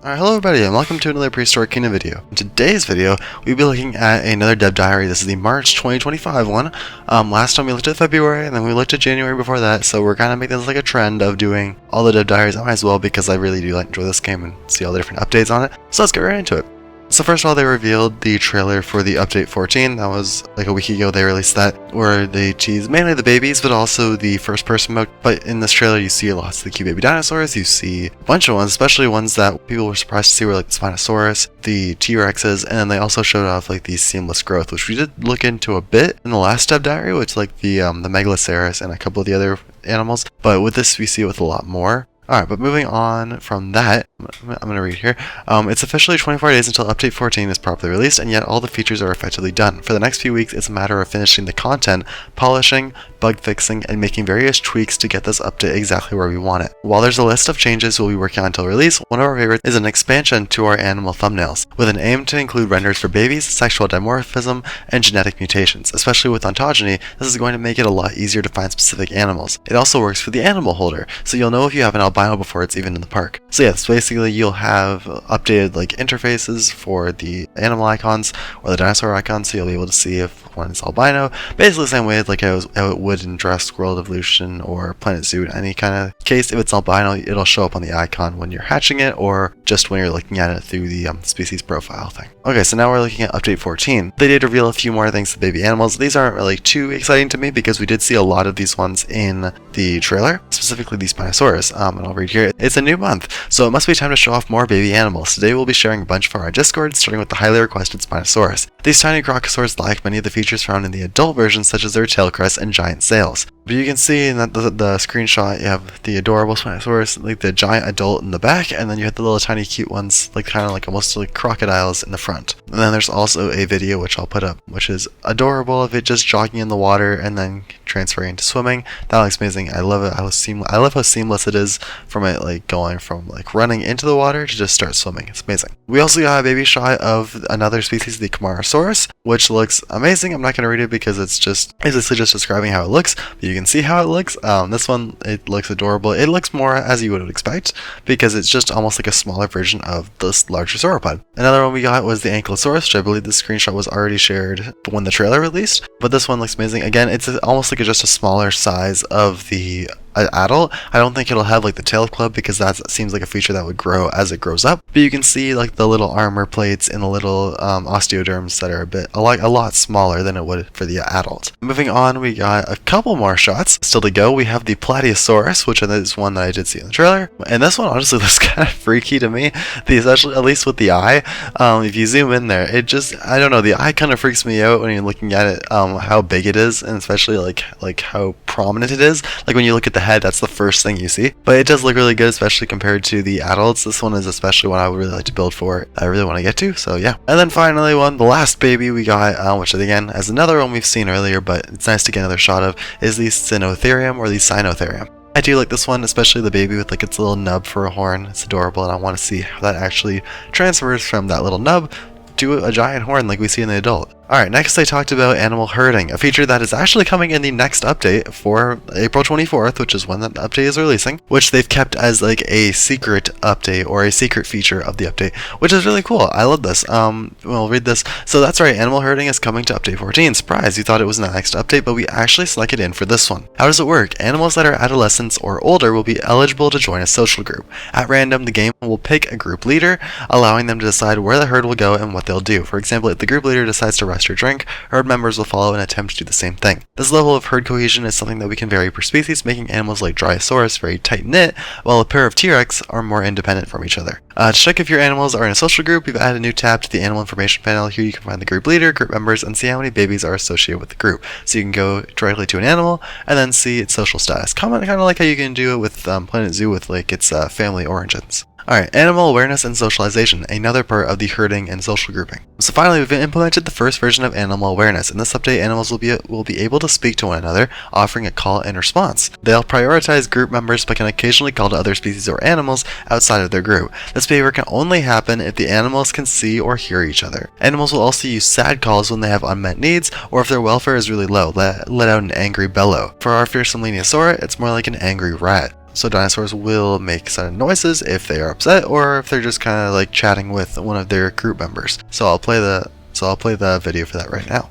Alright, hello everybody and welcome to another Prehistoric Kingdom video. In today's video, we'll be looking at another dev diary. This is the March 2025 one. Last time we looked at February and then we looked at January before that, so we're kind of making this like a trend of doing all the dev diaries. I might as well because I really do enjoy this game and see all the different updates on it. So let's get right into it. So first of all, they revealed the trailer for the update 14. That was like a week ago they released that, where they teased mainly the babies, but also the first person mode. But in this trailer, you see lots of the cute baby dinosaurs. You see a bunch of ones, especially ones that people were surprised to see were like the Spinosaurus, the T-Rexes, and then they also showed off like the seamless growth, which we did look into a bit in the last dev diary, which like the Megaloceros and a couple of the other animals. But with this, we see it with a lot more. Alright, but moving on from that, I'm going to read here. It's officially 24 days until Update 14 is properly released, and yet all the features are effectively done. For the next few weeks, it's a matter of finishing the content, polishing, bug fixing, and making various tweaks to get this update exactly where we want it. While there's a list of changes we'll be working on until release, one of our favorites is an expansion to our animal thumbnails, with an aim to include renders for babies, sexual dimorphism, and genetic mutations. Especially with ontogeny, this is going to make it a lot easier to find specific animals. It also works for the animal holder, so you'll know if you have an albino before it's even in the park. So yeah, so basically you'll have updated like interfaces for the animal icons or the dinosaur icons, so you'll be able to see if one is albino. Basically the same way like how it would in Jurassic World Evolution or Planet Zoo. In any kind of case, if it's albino, it'll show up on the icon when you're hatching it or just when you're looking at it through the species profile thing. Okay, so now we're looking at Update 14. They did reveal a few more things to baby animals. These aren't really too exciting to me because we did see a lot of these ones in the trailer, specifically the Spinosaurus. And I'll read here. It's a new month, so it must be time to show off more baby animals. Today we'll be sharing a bunch from our Discord, starting with the highly requested Spinosaurus. These tiny crocosaurs lack many of the features found in the adult version, such as their tail crest and giant sails. But you can see in the screenshot, you have the adorable Spinosaurus, like the giant adult in the back, and then you have the little tiny cute ones, like kind of like almost like crocodiles in the front. And then there's also a video which I'll put up, which is adorable of it just jogging in the water and then transferring to swimming. That looks amazing. I love it. I love how seamless it is from it like going from like running into the water to just start swimming. It's amazing. We also got a baby shot of another species, the Camarasaurus, which looks amazing. I'm not going to read it because it's basically just describing how it looks, but you can see how it looks. This one, it looks adorable. It looks more as you would expect because it's just almost like a smaller version of this larger sauropod. Another one we got was the Ankylosaurus, which I believe the screenshot was already shared when the trailer released, but this one looks amazing. Again, it's almost like just a smaller size of the adult. I don't think it'll have like the tail club because that seems like a feature that would grow as it grows up, but you can see like the little armor plates and the little osteoderms that are a lot smaller than it would for the adult. Moving on, we got a couple more shots still to go. We have the Plateosaurus, which is one that I did see in the trailer, and this one honestly looks kind of freaky to me, especially at least with the eye. If you zoom in there, it just, I don't know, the eye kind of freaks me out when you're looking at it, how big it is, and especially like how prominent it is. Like when you look at the head, that's the first thing you see, but it does look really good, especially compared to the adults. This one is especially one I would really like to build for. I really want to get to, so yeah. And then finally, the last baby we got, which again is another one we've seen earlier, but it's nice to get another shot of, is the Cynotherium or the Cynotherium. I do like this one, especially the baby with like its little nub for a horn. It's adorable, and I want to see how that actually transfers from that little nub to a giant horn like we see in the adult. Alright, next I talked about animal herding, a feature that is actually coming in the next update for April 24th, which is when that update is releasing, which they've kept as like a secret update or a secret feature of the update, which is really cool. I love this. We'll read this. So that's right, animal herding is coming to update 14. Surprise, you thought it was in the next update, but we actually snuck it in for this one. How does it work? Animals that are adolescents or older will be eligible to join a social group. At random, the game will pick a group leader, allowing them to decide where the herd will go and what they'll do. For example, if the group leader decides to rest or drink, herd members will follow and attempt to do the same thing. This level of herd cohesion is something that we can vary per species, making animals like Dryosaurus very tight-knit, while a pair of T-Rex are more independent from each other. To check if your animals are in a social group, we've added a new tab to the animal information panel. Here you can find the group leader, group members, and see how many babies are associated with the group. So you can go directly to an animal and then see its social status. Kind of like how you can do it with Planet Zoo with like its family origins. Alright, animal awareness and socialization, another part of the herding and social grouping. So finally, we've implemented the first version of animal awareness. In this update, animals will be able to speak to one another, offering a call and response. They'll prioritize group members but can occasionally call to other species or animals outside of their group. This behavior can only happen if the animals can see or hear each other. Animals will also use sad calls when they have unmet needs or if their welfare is really low, let out an angry bellow. For our fearsome Lenosaurus, it's more like an angry rat. So dinosaurs will make sudden noises if they are upset or if they're just kind of like chatting with one of their group members. So I'll play the video for that right now.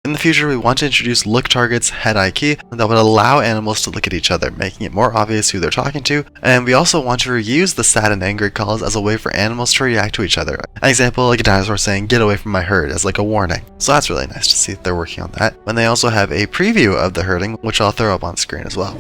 In the future, we want to introduce look targets head-eye key that would allow animals to look at each other, making it more obvious who they're talking to, and we also want to reuse the sad and angry calls as a way for animals to react to each other. An example, like a dinosaur saying, "Get away from my herd," as like a warning. So that's really nice to see that they're working on that. And they also have a preview of the herding, which I'll throw up on screen as well.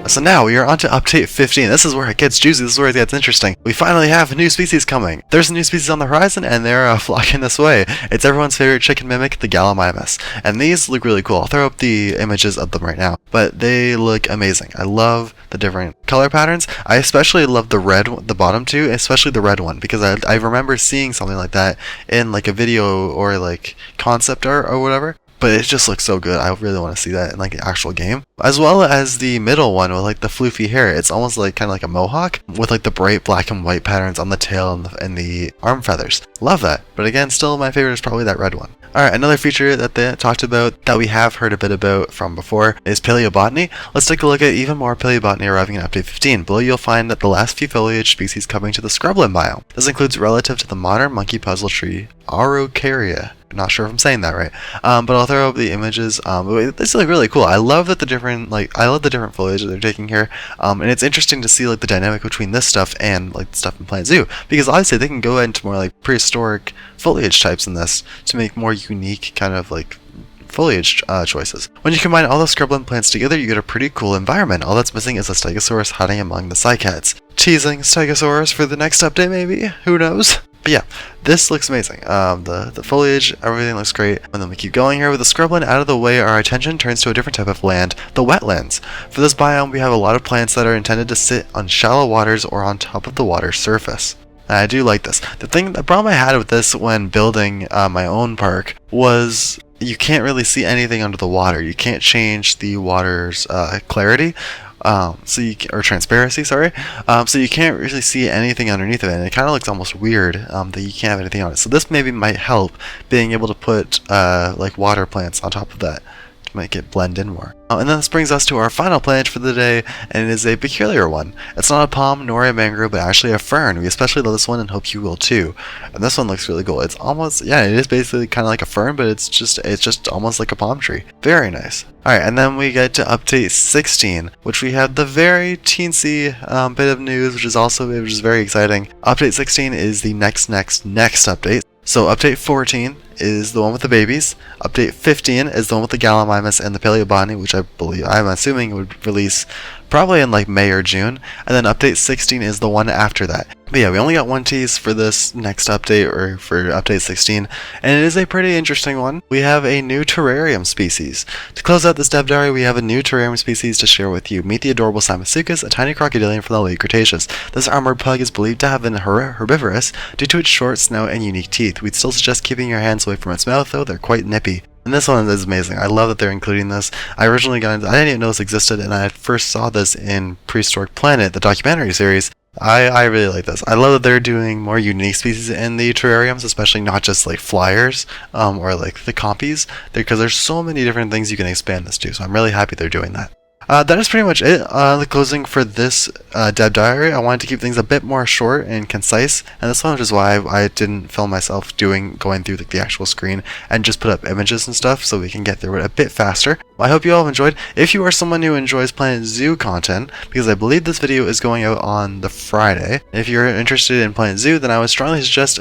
So now we are on to update 15. This is where it gets juicy, this is where it gets interesting. We finally have new species coming. There's a new species on the horizon and they're flocking this way. It's everyone's favorite chicken mimic, the Gallimimus. And these look really cool. I'll throw up the images of them right now. But they look amazing. I love the different color patterns. I especially love the red, the bottom two, especially the red one, because I remember seeing something like that in like a video or like concept art or whatever. But it just looks so good. I really want to see that in like an actual game. As well as the middle one with like the floofy hair. It's almost like kind of like a mohawk with like the bright black and white patterns on the tail and the arm feathers. Love that. But again, still my favorite is probably that red one. Alright, another feature that they talked about that we have heard a bit about from before is paleobotany. Let's take a look at even more paleobotany arriving in update 15. Below you'll find that the last few foliage species coming to the scrubland biome. This includes relative to the modern monkey puzzle tree, Araucaria. I'm not sure if I'm saying that right, but I'll throw up the images. This look really cool. I love that the different foliage that they're taking here, and it's interesting to see like the dynamic between this stuff and like the stuff in Planet Zoo, because obviously they can go into more like prehistoric foliage types in this to make more unique kind of like foliage choices. When you combine all the scrubland plants together, you get a pretty cool environment. All that's missing is a stegosaurus hiding among the cycads. Teasing stegosaurus for the next update, maybe? Who knows? But yeah, this looks amazing. The foliage, everything looks great. And then we keep going here with the scrubland out of the way. Our attention turns to a different type of land, the wetlands. For this biome, we have a lot of plants that are intended to sit on shallow waters or on top of the water's surface. And I do like this. The problem I had with this when building my own park was you can't really see anything under the water. You can't change the water's clarity. Or transparency, sorry. So you can't really see anything underneath of it, and it kind of looks almost weird that you can't have anything on it. So this maybe might help being able to put like water plants on top of that to make it blend in more. And then this brings us to our final plant for the day, and it is a peculiar one. It's not a palm nor a mangrove, but actually a fern. We especially love this one and hope you will too. And this one looks really cool. It's almost, yeah, it is basically kind of like a fern, but it's just almost like a palm tree. Very nice. Alright, and then we get to update 16, which we have the very teensy bit of news, which is very exciting. Update 16 is the next update. So update 14 is the one with the babies. Update 15 is the one with the Gallimimus and the paleobotany, which I'm assuming would release probably in like May or June. And then update 16 is the one after that. But yeah, we only got one tease for this next update, or for update 16, and it is a pretty interesting one. We have a new terrarium species. To close out this dev diary, we have a new terrarium species to share with you. Meet the adorable Cymosuchus, a tiny crocodilian from the late Cretaceous. This armored pug is believed to have been herbivorous due to its short snout and unique teeth. We'd still suggest keeping your hands away from its mouth, though they're quite nippy. And this one is amazing. I love that they're including this. I didn't even know this existed, and I first saw this in Prehistoric Planet, the documentary series. I really like this. I love that they're doing more unique species in the terrariums, especially not just like flyers or like the compies, because there's so many different things you can expand this to, so I'm really happy they're doing that. That is pretty much it. The closing for this dev diary. I wanted to keep things a bit more short and concise, and this one, which is why I didn't film myself going through the actual screen and just put up images and stuff, so we can get through it a bit faster. I hope you all have enjoyed. If you are someone who enjoys Planet Zoo content, because I believe this video is going out on the Friday, if you're interested in Planet Zoo, then I would strongly suggest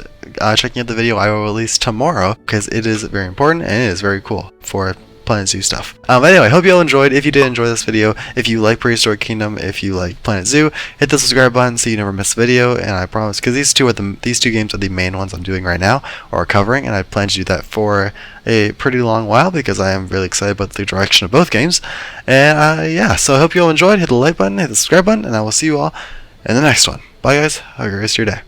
checking out the video I will release tomorrow, because it is very important and it is very cool for Planet Zoo stuff. Anyway, hope you all enjoyed. If you did enjoy this video, if you like Prehistoric Kingdom, if you like Planet Zoo, hit the subscribe button so you never miss a video. And I promise, because these two games are the main ones I'm doing right now or covering, and I plan to do that for a pretty long while because I am really excited about the direction of both games. And yeah, so I hope you all enjoyed. Hit the like button, hit the subscribe button, and I will see you all in the next one. Bye guys. Have a great rest of your day.